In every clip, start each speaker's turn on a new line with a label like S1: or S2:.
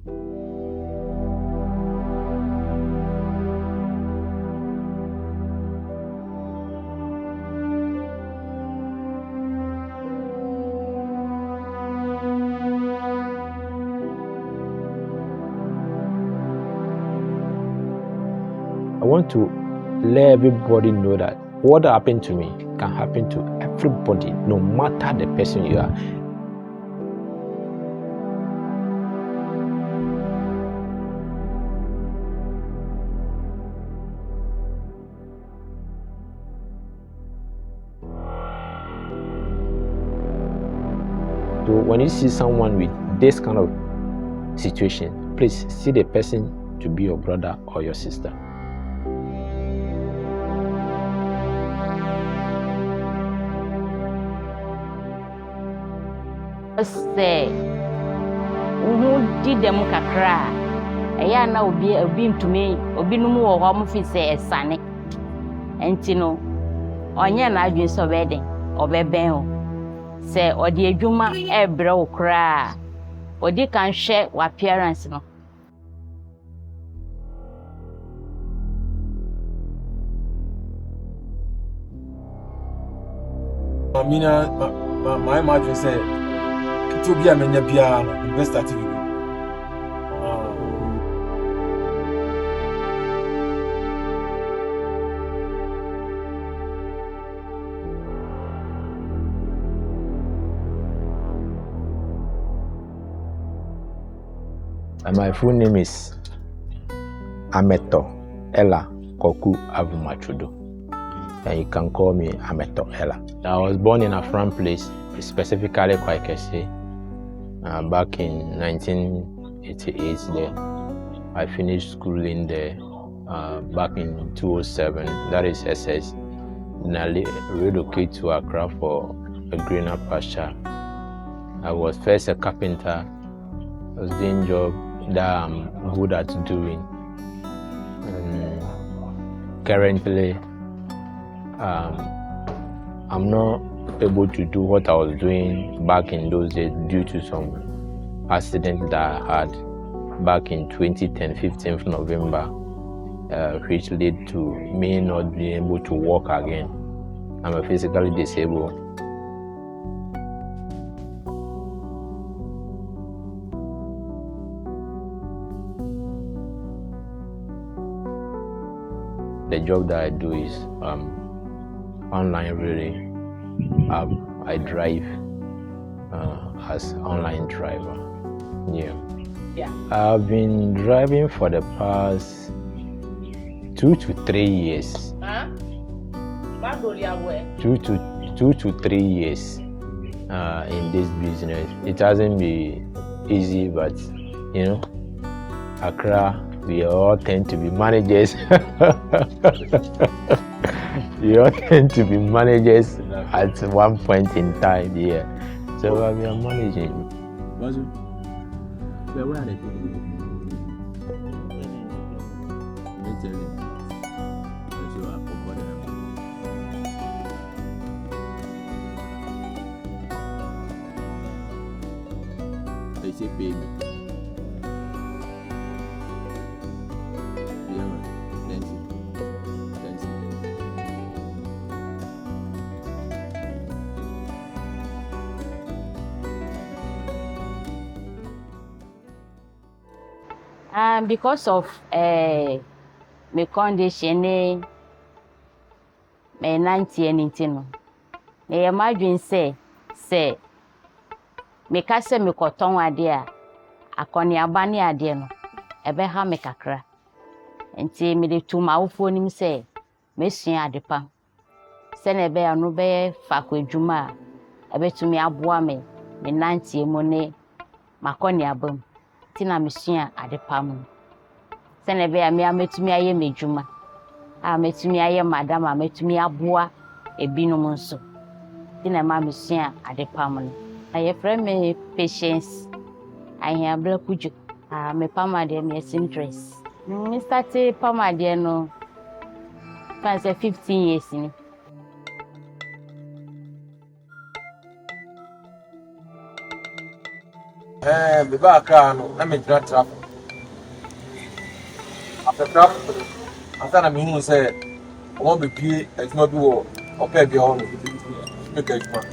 S1: I want to let everybody know that what happened to me can happen to everybody, no matter the person you are. So when you see someone with this kind of situation, please see the person to be your brother or your sister.
S2: Say, who did them kakra? Eya na obi ntumi obi no mu wo ho mo fi say esane. Enti no onye na adwen so beden obeben o. Say odi adwuma ebre wo kra. Odi kan hwe wa appearance no.
S3: Amina, my imagine say, to be a menya piano, invest at you.
S1: My full name is Ameto Ella Koku Avumachudo. And you can call me Ameto Ella. I was born in Afram Place, specifically Kwaikese, back in 1988 there. I finished schooling there back in 2007, that is SS. Then I relocated to Accra for a greener pasture. I was first a carpenter. I was doing job that I'm good at doing. Currently, I'm not able to do what I was doing back in those days due to some accidents that I had back in 2010, 15th November, which led to me not being able to walk again. I'm a physically disabled. The job that I do is online reading. I drive as online driver. Yeah. I've been driving for the past 2 to 3 years.
S2: Huh?
S1: 2 to 3 years in this business. It hasn't been easy, but you know, Accra, we all tend to be managers. We all tend to be managers at one point in time, yeah. So we are managing.
S4: Where are they? They say pay me. Yeah, man. Plenty.
S2: Because of my condition, my 90 and intino. I imagine say, me kase me koton adea, akoni abani adea no, ebe ha me kakra. Enti me de tu ma ufo nim say, me sua adepa. Se na ebe anu be fa kwadwuma, ebe tu me aboa me 90 mo ne makoni abam. Tina me sua adepa mo. Se na ebe ya me ametumi aye medwuma. Ametumi aye madam, ametumi aboa ebinom nso. Tina ma me sua adepa mo. I friend me patience. I have black kuju. Me pama de me dress. Me started pama de no. Can say 15 years ni.
S3: Me back car no, na me drive traffic. After traffic, after na me who say, I want be pay adwuma bi wo opa bi ho no. Make adwuma.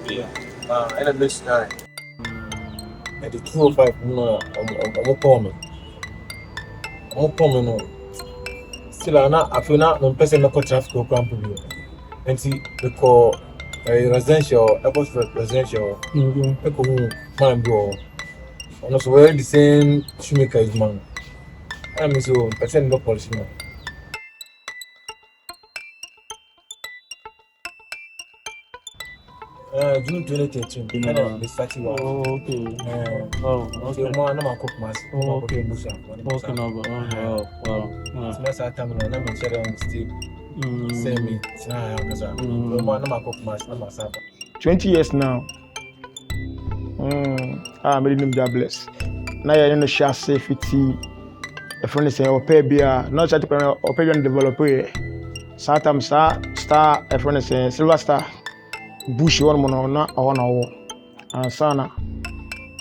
S3: And the next time. At the 205 no, I'm call me. I'm call me no. Still na I feel na no person make traffic go cramp bi. And see we call residential, residential. We call man go. And also we're the same shoemaker is man. I'm so person no policy man. June 2013. And the starting one.
S5: Oh, okay.
S3: Okay. So more na cook mas.
S5: Okay.
S3: Okay.
S5: No, but wow.
S3: So that's our time na me share on still. Say me. Sina ya kaza. So more na cook mas na masaba.
S5: 20 years now. I'm really God bless. Now you're in the share safety. A friend say, "Ope bia." Not that ope bia developer. Sometimes star. A friend say, "Silver Star." Bush one mono na ona wo. Ansana.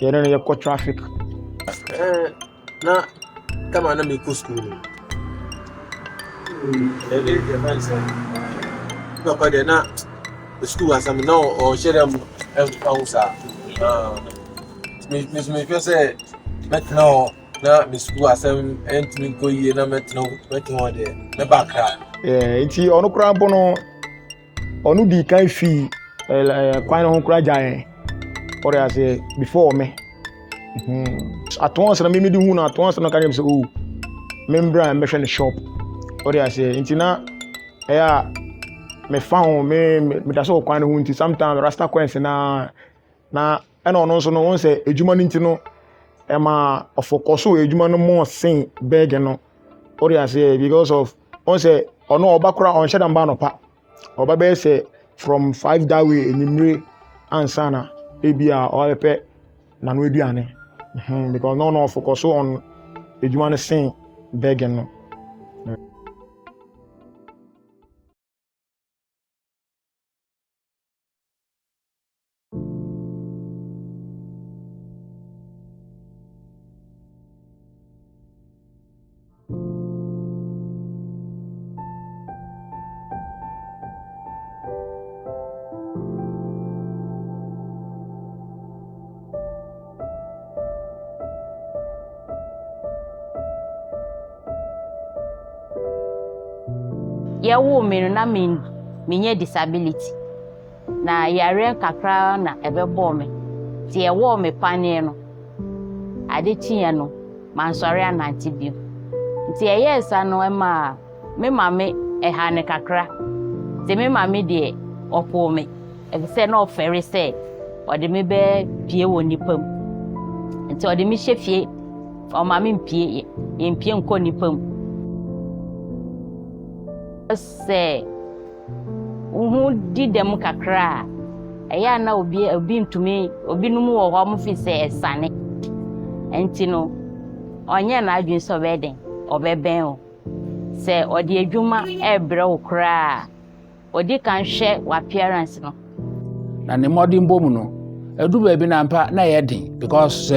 S5: You're in your traffic.
S3: Na kama na me go school. The man say, "Papa de na the school as I'm now or share them house me feel say maintenant na me school as I'm entering go here na maintenant there me back
S5: Nti ono kura bono onu di kan fi kwan ho kura jae or I say before me at once na me di hu na at once na kan say oh membra me hwe shop or I say nti na me found me that's all kwan ho nti sometimes rasta coins na and ono so no won say ejuma nti no ma focus o ejuma no more sin beg no or I say because of on say ono obakura on sheda mba no pa oba be say from 5 that way enimre ansana ebia o pepe na no eduane because no focus on ejuma no sin beg no.
S2: Yewu me na me disability na yare kakra na ebebo me ti yewo me pane no ade tie no mansori ananti bio ti yesa no ema me mame ha ne kakra ti me mame de opo me e se na ofere se ode me be pie woni pam nti ode me hyefie o mame mpie nko ni pam say uhu di dem kakra eya na obi ntumi obi numu wo ho mfi se esane enti no onye na adwin so beden obeben o se odi adwuma ebre wo kra odi kan hwe wa appearance no
S6: na ne modern bom no edu ba bi na mpa na ye den because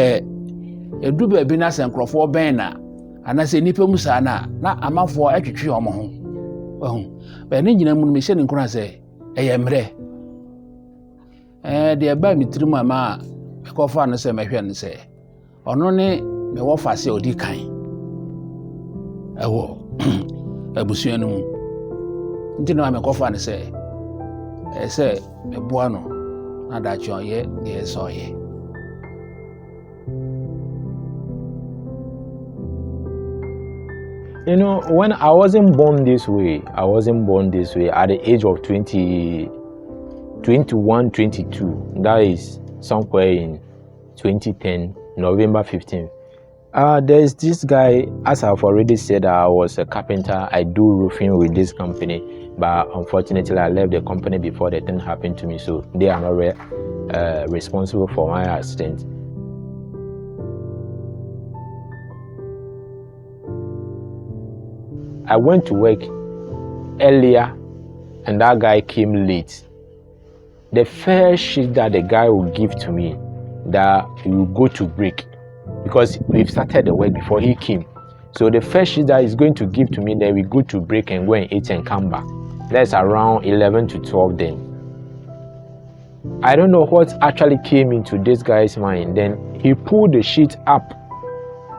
S6: edu ba bi na se nkrofo ben na ana se nipa musa na amafo atwetwe omo ho but ni nyina mu me hye ne nkora se eye mre de ba mi tiri ma me ko fa no se me hwe ne se ono ne me wo fa se odi kan ewo abusua no mu nti na me ko fa ne se me boa no na da cho ye de so ye.
S1: You know, when I wasn't born this way at the age of 21, 22. That is somewhere in 2010, November 15th. There's this guy, as I've already said, I was a carpenter. I do roofing with this company, but unfortunately, I left the company before the thing happened to me. So they are not responsible for my accident. I went to work earlier and that guy came late. The first shift that the guy will give to me, that he will go to break, because we've started the work before he came. So the first sheet that he's going to give to me, then we go to break and go and eat and come back. That's around 11 to 12 then. I don't know what actually came into this guy's mind. Then he pulled the sheet up.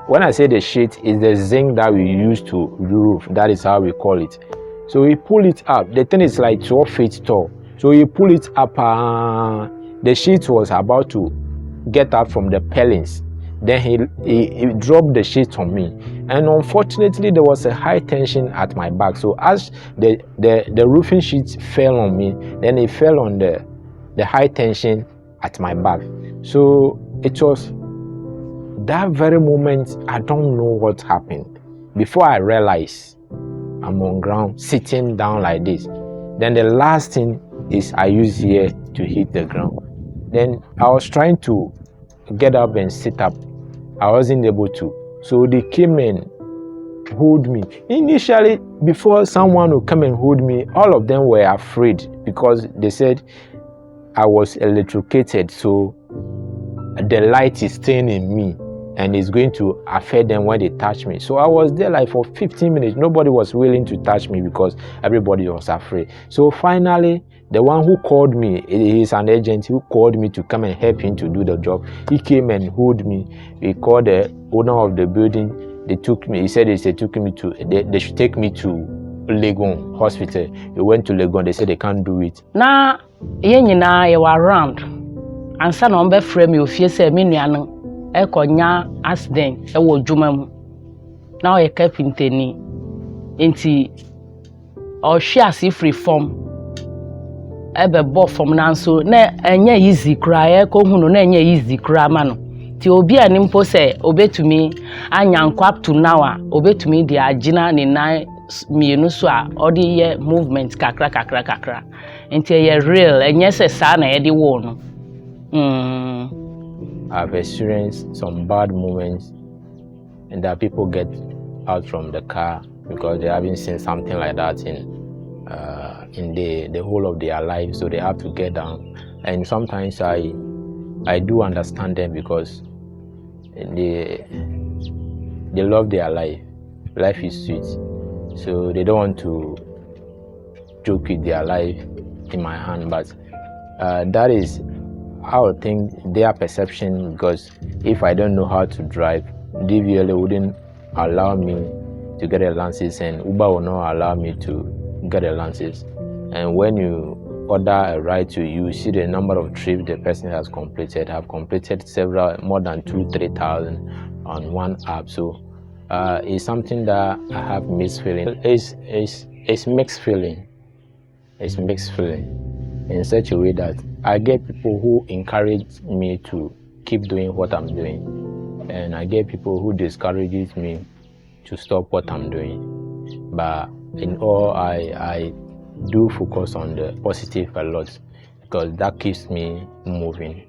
S1: When I say the sheet, is the zinc that we use to roof. That is how we call it. So he pulled it up. The thing is like 12 feet tall. So he pulled it up. The sheet was about to get out from the palings. Then he dropped the sheet on me, and unfortunately there was a high tension at my back. So as the roofing sheet fell on me, then it fell on the high tension at my back. So it was that very moment. I don't know what happened. Before I realized I'm on ground sitting down like this. Then the last thing is I use here to hit the ground. Then I was trying to get up and sit up. I wasn't able to. So they came and hold me. Initially, before someone would come and hold me, all of them were afraid because they said I was electrocuted. So the light is staying in me and it's going to affect them when they touch me. So I was there like for 15 minutes. Nobody was willing to touch me because everybody was afraid. So finally, the one who called me, he's an agent who called me to come and help him to do the job. He came and hold me. He called the owner of the building. They took me. He said they should take me to Legon Hospital. We went to Legon. They said they can't do it.
S7: Na yenyina ye were around. Ansa na ombe frame you fie say me nuanu e konya accident e wo dwuma mu. Na o ye carpenter ni. Enti o hwe ase free form. Ebe bo from na so na enye easy kra ye ko hunu na enye easy kra ma no ti obi ani mpo se obetumi anyanko up to now a obetumi di agina ni na mienu so a odi ye movement kakra enti ye real enye se sa na ye di wo no.
S1: I've experienced some bad moments and that people get out from the car because they haven't seen something like that in the whole of their life, so they have to get down. And sometimes I do understand them because they love their life. Life is sweet, so they don't want to joke with their life in my hand. But that is how I think their perception, because if I don't know how to drive, DVLA wouldn't allow me to get a license, and Uber will not allow me to get a license. And when you order a ride to you see the number of trips the person has completed. I've completed several, more than 2,000-3,000 on one app. So it's something that I have mixed feeling. It's mixed feeling. It's mixed feeling in such a way that I get people who encourage me to keep doing what I'm doing, and I get people who discourages me to stop what I'm doing. But in all, I do focus on the positive a lot because that keeps me moving.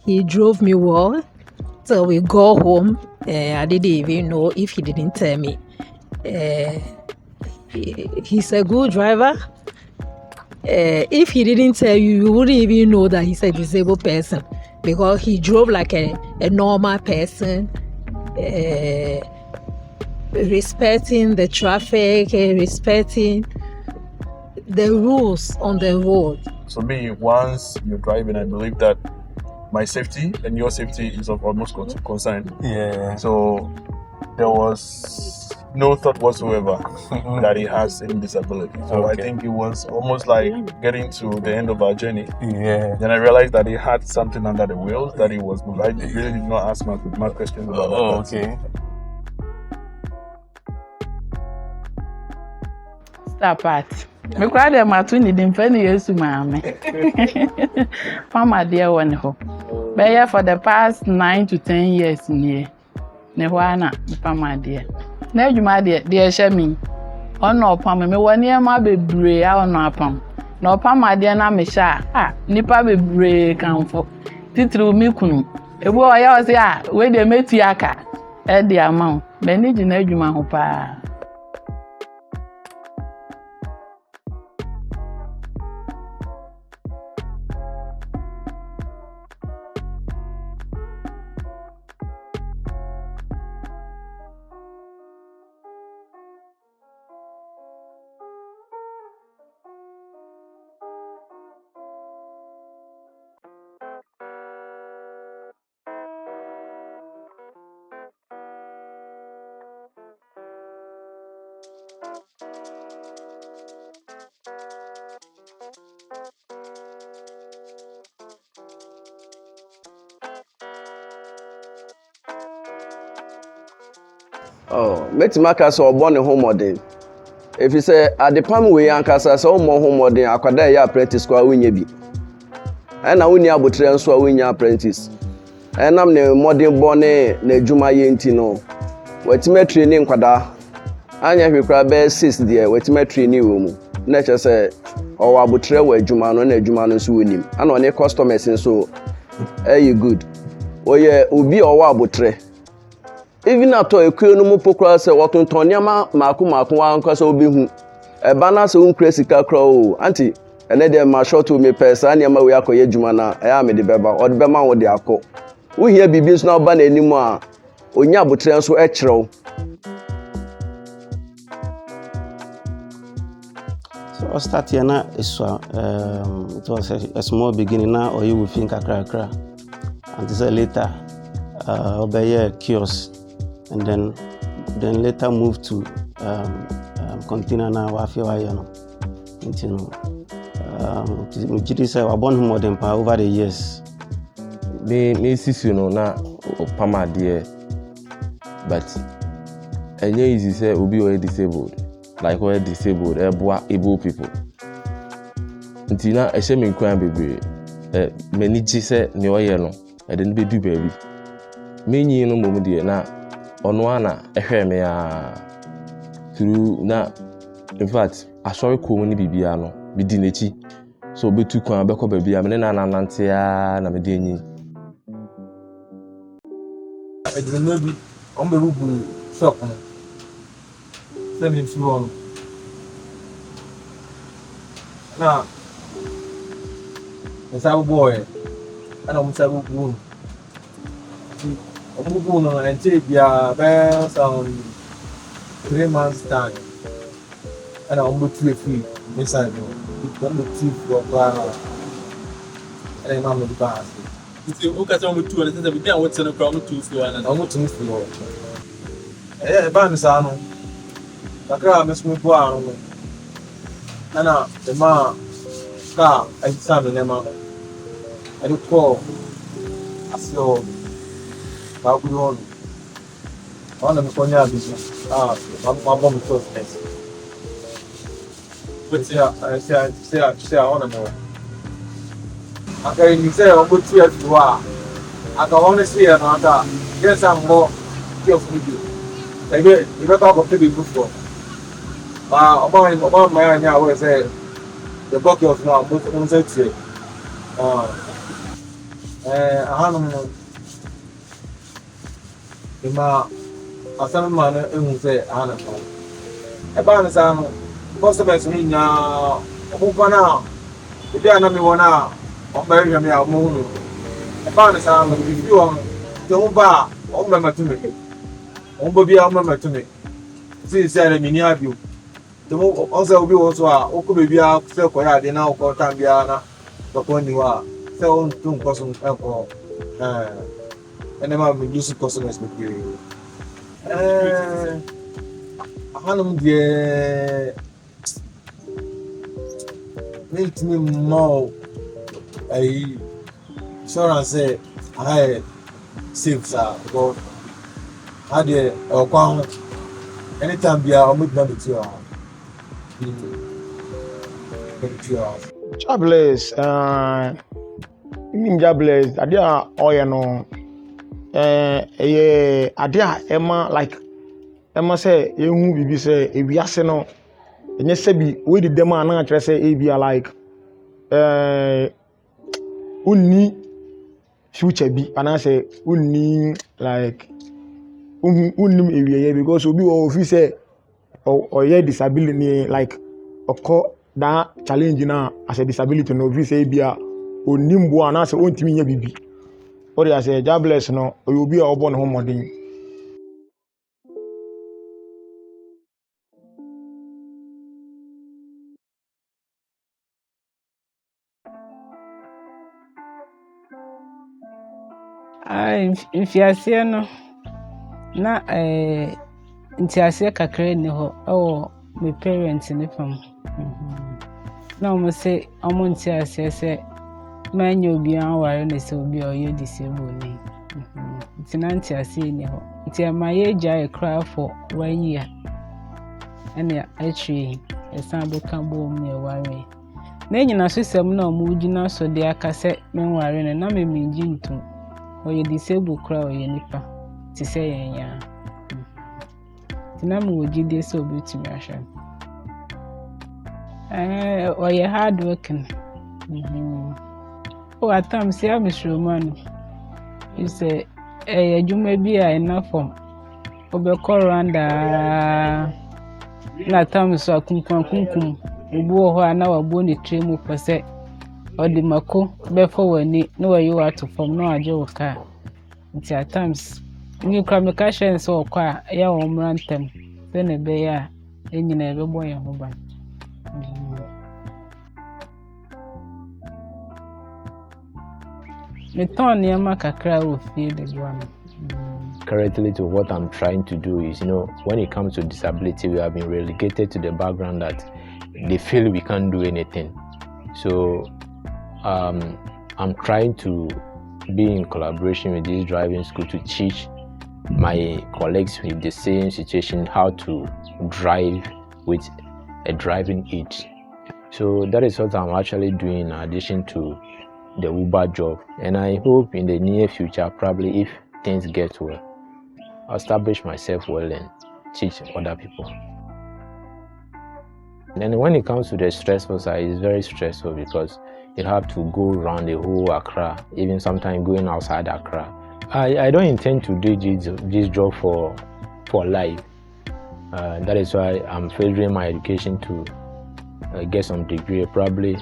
S8: He drove me well till we go home. I didn't even know if he didn't tell me. He's a good driver. If he didn't tell you, you wouldn't even know that he's a disabled person because he drove like a normal person, respecting the traffic, respecting the rules on the road.
S3: So me, once you're driving, I believe that my safety and your safety is of almost concern.
S9: Yeah.
S3: So there was no thought whatsoever that he has any disability. So I think it was almost like getting to the end of our journey.
S9: Yeah.
S3: Then I realized that he had something under the wheels that he was. I really did not ask much questions about that.
S9: Okay.
S7: Stop at. Me cry them at when the penny yesu mama. Mama dear one ho. But for the past 9 to 10 years near. Ne wana mama dear. Na adwuma dear share me. Ono opam me woni e ma bebre a ono apam. Na opam ade na me sha nipa bebre kanfo. Titru mi kunu. Ebu oya o se we de metu aka. E de amount. Me ni gina adwuma ho pa.
S9: Oh, mɛtumi aka sɛ ɔbɔ ne ho mmɔden ɛfiri sɛ adepam wei ankasa sɛ wommɔ ho mmɔden akwadaa ɛyɛ apprentice kɔ a wonyɛ bi ɛna wonni abotrɛ nso a wonya apprentice ɛnam ne mmɔdenbɔ ne n'adwuma yɛ nti no watumi atraining nkwadaa anyɛ hwee koraa bɛyɛ 6 deɛ watumi atraining wɔ mu na ɛkyerɛ sɛ ɔwɔ abotrɛ wɔ adwuma no na adwuma no nso wɔnim ana ɔne customers nso ɛyɛ good ɔyɛ obi a ɔwɔ abotrɛ even atɔ ekuo no mu pokora sɛ wɔtontɔn nneɛma maako wankɔ sɛ wobɛhu ɛba na sɛ wonkura sika koraa o anti ɛnɛ deɛ ma short wo mepɛ saa nneɛma wei akɔyɛ adwuma no ɛyɛ a mede bɛba ɔde bɛma wo de akɔ wohia biribi nso na woba n'anim a ɔnya abotrɛ nso ɛkyerɛw.
S10: So I started here now. It was a small beginning now, or you will think kakra, and this later, obey a kiosk, and then later moved to container now. I feel I know, you know. This I born more than over the years.
S4: Me see you know na opama there, but it's easy say obi or disabled. Like we're disabled, able people. Until now, I say me crime baby. Many say ni oye no, I didn't be do baby. Me ni no moment there na onwana ehwe me through na. In fact, I saw a common baby no, be dinechi. So be too kwan beko baby. I mean na nantia na me deni.
S3: I didn't know be on the roof shop. 7 floor. Now, the Sabu boy, and I'm Sabu Boon. I'm Boon and take your bells on 3 months' time. And I'm with 3 feet inside you. I'm with 2 for a and I'm with the bath. You see, okay, I'm with 2 and I said, I want to know 2 floor and I'm with 2 floor. Eh, Banisano. Kakra mesmo boa no ana the ma ka exam nema I do call asio ba ku no ona me konya business ma bomb to test but yeah I say ona no aka ni say o go tu at wa aka honestly na ata yes am more careful with you ebe talk of the good for about my anya we say the book of now on say tie ahanum no ima asam ma na ehun say ahanum e ba na sa no customers ni nya omo na ebi ana mi wona o ba hwe me a omo hu e ba na sa no bi o te ho ba o ma matumi o bo bi a ma matumi si say na mi ni abio Temo also obi wo so a okọ bebi a se ko ya de na okọ tan bia na to ni wa se on tun ko so ko ene ma me use customers me kiri ahanum de me timi mo ai insurance I save sa ko ade o kwa anytime bia o me na me ti
S5: Jobless, jobless. Adia oya no. Adia Emma like Emma say ehu bibi say ewiase no. Enye se bi we di dem ana akere say ebia like unni future bi ana say unni like unnim ewiye because obi o fi say or yeah disability like occur that challenge na as a disability no vi say bia onimbo na say ontimi nya bibi or ya say jobless no obi a obo ne ho modern
S7: mfiase no na ntiase kakra ni ho
S11: my parents in the farm. No, I must say, I won't say, man, you'll be awareness will be or you disabled. It's an auntie I see now. It's my age, I cry for 1 year. And actually, a sample can boom me away. Then you know, some no mood, so they are cassette, men wearing and I may mean Jim too. Or you disabled crow, you nipper. To say, yeah. The number would you do so beauty, Masha. Or you're hard working. Oh, at times, yeah, Miss Roman. You say, you may be enough from Obecoranda. Not times so cum. You bore her now a bony trim per se. Or the Mako, before we know where you are to form no a joke car. It's at times. New communication so quiet, ya rantom. Then a bear, and you never boy a woman. Me turn near Macacra will feel the one.
S1: Currently, to what I'm trying to do is, when it comes to disability, we have been relegated to the background that they feel we can't do anything. So, I'm trying to be in collaboration with this driving school to teach my colleagues with the same situation how to drive with a driving aid. So that is what I'm actually doing in addition to the Uber job, and I hope in the near future, probably if things get well, I'll establish myself well and teach other people. And then when it comes to the stressful side, it's very stressful because you have to go around the whole Accra, even sometimes going outside Accra. I don't intend to do this job for life. That is why I'm furthering my education to get some degree, probably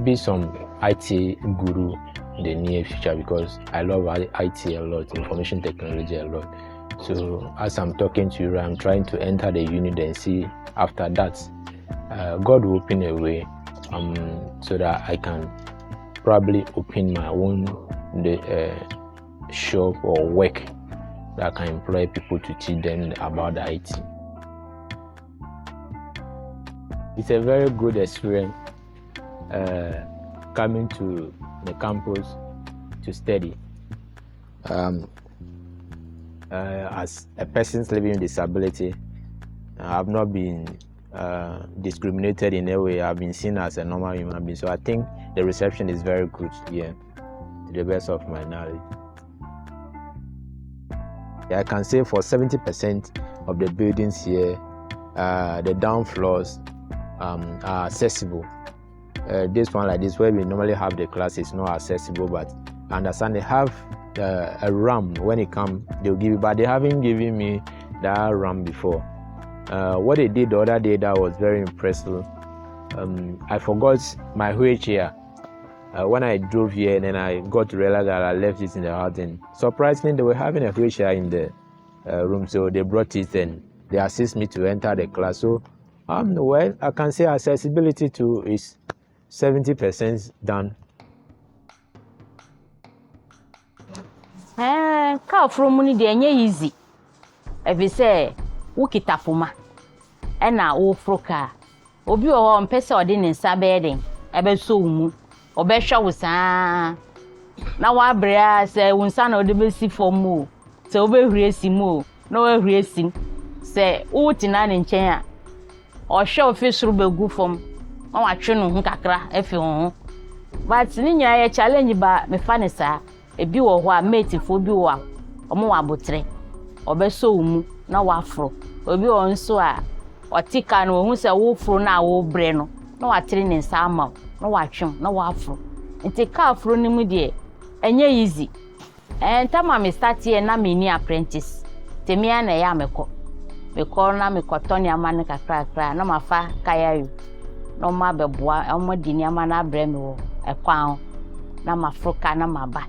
S1: be some IT guru in the near future, because I love IT a lot, information technology a lot. So as I'm talking to you, I'm trying to enter the unit and see after that, God will open a way so that I can probably open my own shop or work that can employ people to teach them about the IT. It's a very good experience coming to the campus to study. As a person living with disability, I've not been discriminated in a way. I've been seen as a normal human being. So I think the reception is very good here, to the best of my knowledge. I can say for 70% of the buildings here, the down floors are accessible. This one like this, where we normally have the class, is not accessible, but I understand they have a ramp. When it comes, they'll give you, but they haven't given me that ramp before. What they did the other day that was very impressive, I forgot my wheelchair when I drove here, and then I got to realize that I left it in the house, and surprisingly they were having a wheelchair in the room, so they brought it and they assist me to enter the class. So well, I can say accessibility to is 70% done.
S2: Car from money de easy. If you say ukita fuma, ena o froka. Obi o mpese odi ne nsa bedding, ebe so mu. Obe hwa wo saa. Na wa brea se wonsa na odi be si fom o. Se obe hwie si mu o, na wa hwie si. Se uti na ne nchen a. O hwa ofisuru be gu fom. Na wa twe no hu kakra efi ho. But ni nya ye challenge ba me fa ne saa. Ebi wo ho a mate fo bi wo a omo wa botre. Obe so mu na wa afro. Obi wo nso a otika no hu se wo fro na wo bre no. Na wa tre ne nsa ama. Na wa twem na wa afro. Nti ka afro ni mu de enye easy. Ntama me start here na me ni apprentice. Temia na ya meko. Meko na meko toni amane kakra na mafa kayayu. No ma beboa omo di ni ama na bre me wo ekwan na mafroka na maba.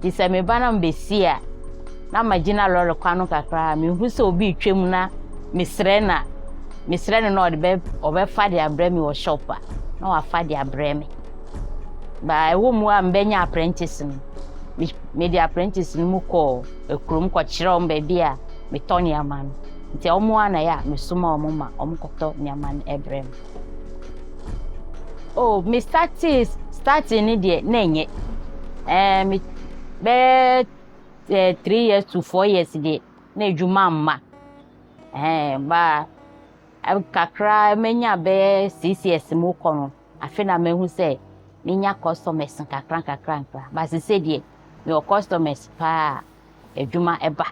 S2: Ti se me ba na mbesi a na magina lolo kwano kakra me hu se obi twem na misre na no obe fa de abre me wo shop a na wa fa de abre me ba ewo mu a mbenya apprentice me the apprentice mu ko ekrom ko kire on ba bia me toni ama no nti omo ana ya me suma omo ma omo koto nyama no ebrem. Oh, me starting ni de na enye me be 3 years to 4 years de na adwuma mma ba kakra menya be 6 years mu kono afi na mehu say menya customers kakra ba se de me customers pa adwuma eba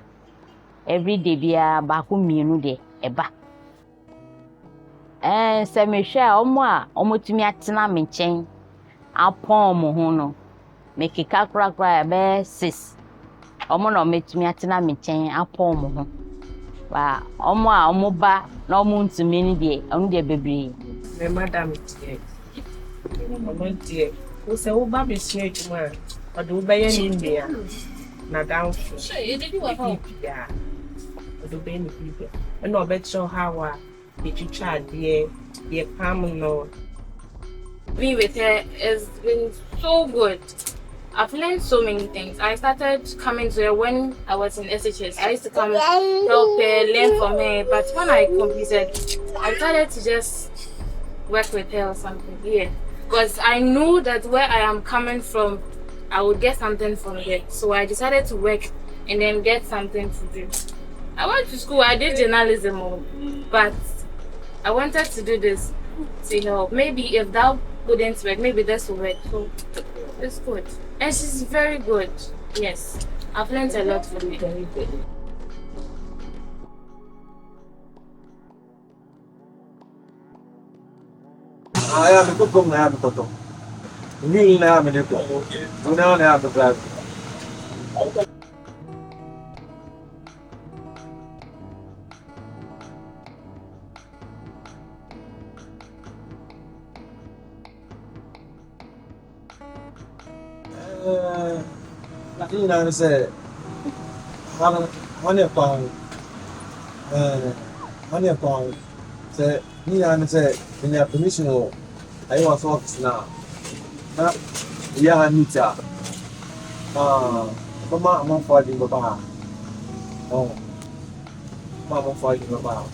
S2: every day bia ba ko mienu de eba se me hwe omo tumi atena me nchen apon mo ho no me kika kra be 6 omo no metumi atena me nchen apon mo ho ba omo ba na omo ntumi ni de omo de bebre
S12: me madam tie omo tie o se wo ba be sua adwuma o de wo be ye ni ndia na down so you did what yeah o do be ni people and no bet show how did you try the palm no
S13: being with her has been so good. I've learned so many things. I started coming to her when I was in SHS. I used to come help her, learn from her. But when I completed, I started to just work with her or something. Yeah. Because I knew that where I am coming from, I would get something from there. So I decided to work and then get something to do. I went to school, I did journalism, but I wanted to do this to help. Maybe if that wouldn't work, maybe this will work. So it's good. And she's very good. Yes. I've learned a lot from her. Very good.
S3: I am a good woman. I am a toto. You know, I am a little. You know, I am a black. You know, I said, money upon, say, you know, I said, in your permission, I was office now. Yeah, I need that. Mama, fighting about. Oh, Mama, fighting about.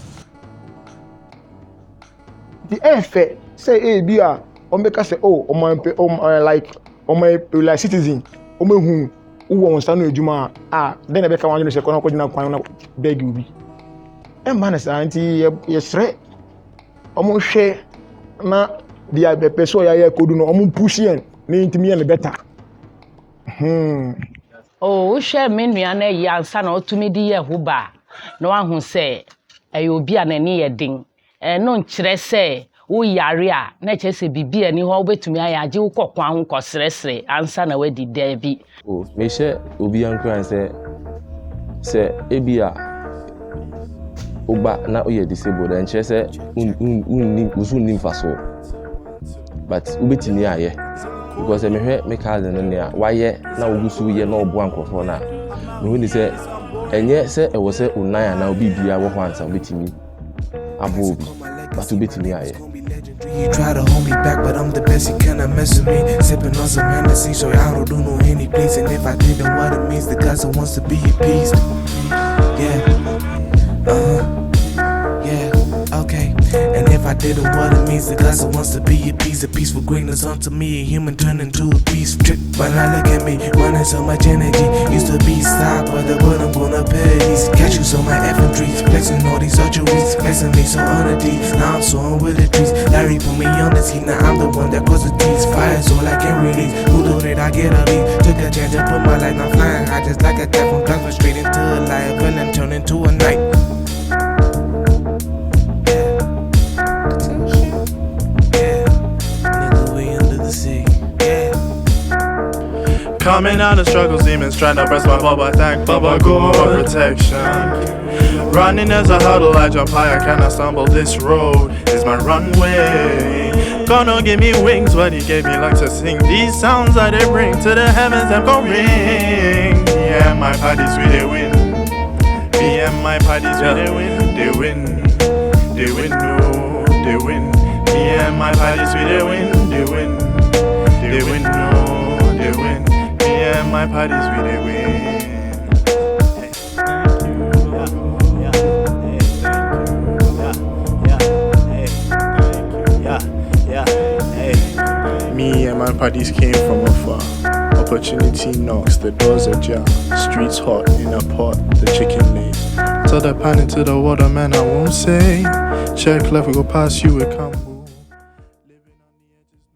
S5: The effect say be a make us say like like citizen who understand adwuma then be ka wan say kono ko jina kwan na beg you bi e man say anti yesre hwe na dia be person ya kodu no push yen ni ntimi yen better
S7: oh hwe me nua na yi ansa na otumi di ye ho ba na wa hu say obi a na ni ye din no nkyere say wo yare a na kyese bibi ani ho obetumi ayaje wo kokwan ho kosresre ansa na wadi da bi
S4: oh me she obi ankran say ebia oba na oye disabled and kyere say unni faso but obetumi aye because me hwe me cousin no ne a waye na ogusu ye na obo ankofo na me hu ni say enye say e wo say unan na obi bia wo ho ansa obetumi abo obi but obetumi aye.
S14: You try to hold me back, but I'm the best, you cannot mess with me. Sipping on some Hennessy, so I don't do no any please. And if I didn't, what it means, the God wants to be appeased. Yeah, yeah, okay. And if I didn't, what it means, the God wants to be appeased. A peaceful greatness unto me, a human turned into a beast. Trick, but now look at me, running so much energy. Used to be stopped, but the word I'm gonna pay these. Catch you so my effing trees, flexing all these surgeries, flexing me so under these. Now I'm soaring with the trees. Larry put me on the seat, now I'm the one that caused the trees. Fire so I can release. Who knew that I get a lead? Took a chance to put my life now flying high, just like a cat from plasma straight into a lion, villain turn into a night.
S15: Coming out of struggles, demons trying to press my bubble. I thank Baba God for protection. Running as a huddle, I jump high, I cannot stumble. This road is my runway. Gonna give me wings, but he gave me lungs to sing. These sounds that they bring to the heavens, I'm gon' ring. Yeah, my parties we they win. Me and my parties we they win. They win, they win, no, they win. Me and my parties we they win. They win, they win, no, they win. And my parties we they win. Paddies came from afar. Opportunity knocks, the doors ajar. Streets hot, in a pot, the chicken laid. Throw the pan into the water, man, I won't say. Check left, we go past you, it come.